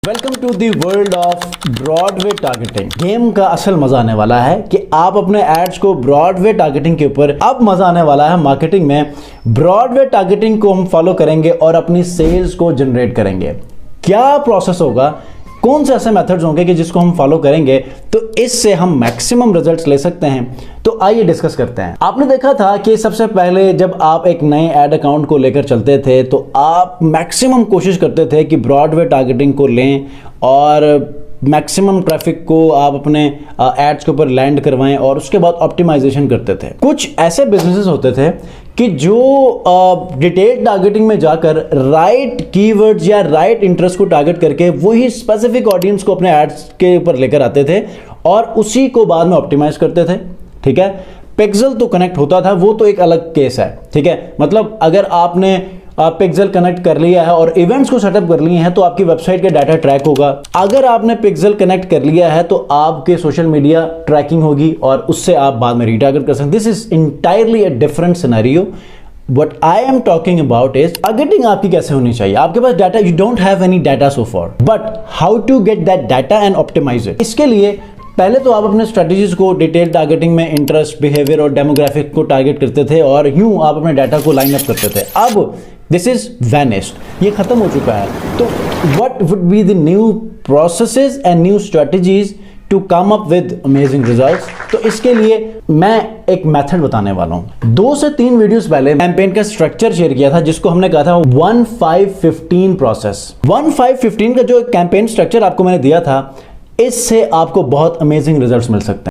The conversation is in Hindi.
Welcome to the world of Broadway targeting. Game का असल मजा आने वाला है कि आप अपने एड्स को ब्रॉडवे टारगेटिंग के ऊपर, अब मजा आने वाला है मार्केटिंग में। ब्रॉडवे टारगेटिंग को हम फॉलो करेंगे और अपनी सेल्स को जनरेट करेंगे। क्या प्रोसेस होगा, कौन से ऐसे मेथड्स होंगे कि जिसको हम फॉलो करेंगे तो इससे हम मैक्सिमम रिजल्ट्स ले सकते हैं। तो आइए डिस्कस करते हैं। आपने देखा था कि सबसे पहले जब आप एक नए एड अकाउंट को लेकर चलते थे तो आप मैक्सिमम कोशिश करते थे कि ब्रॉडवे टारगेटिंग को लें और मैक्सिमम ट्रैफिक को आप अपने एड्स के ऊपर लैंड करवाएं और उसके बाद ऑप्टिमाइजेशन करते थे। कुछ ऐसे बिजनेसेस होते थे कि जो डिटेल टारगेटिंग में जाकर राइट कीवर्ड्स या राइट इंटरेस्ट को टारगेट करके वही स्पेसिफिक ऑडियंस को अपने एड्स के ऊपर लेकर आते थे और उसी को बाद में ऑप्टिमाइज करते थे। ठीक है, पिक्सेल तो कनेक्ट होता था, वो तो एक अलग केस है। ठीक है, मतलब अगर आपने पिक्सेल कनेक्ट कर लिया है और इवेंट्स को सेटअप कर लिए हैं तो आपकी वेबसाइट का डाटा ट्रैक होगा। अगर आपने पिक्सेल कनेक्ट कर लिया है तो आपके सोशल मीडिया ट्रैकिंग होगी और उससे आप बाद में रीटारगेट कर सकते हैं। This is entirely a different scenario. What I am talking about is targeting आपकी कैसे होनी चाहिए। आपके पास data, you don't have any data so far, but how to get that data and optimize it। इसके लिए पहले तो आप अपने स्ट्रेटजीज को डिटेल टारगेटिंग में इंटरेस्ट, बिहेवियर और डेमोग्राफिक को टारगेट करते थे और यूं आप अपने डाटा को लाइन अप करते थे। अब दिस इज वैनिश्ड, ये खत्म हो चुका है। तो what would be the new processes and new strategies to come up with amazing results. तो इसके लिए मैं एक मेथड बताने वाला हूं। 2 से 3 वीडियोस पहले कैंपेन का स्ट्रक्चर शेयर किया था जिसको हमने कहा था 1-5-15 प्रोसेस। 1-5-15 का जो कैंपेन स्ट्रक्चर आपको मैंने दिया था, इससे आपको बहुत अमेजिंग रिजल्ट्स मिल सकते हैं।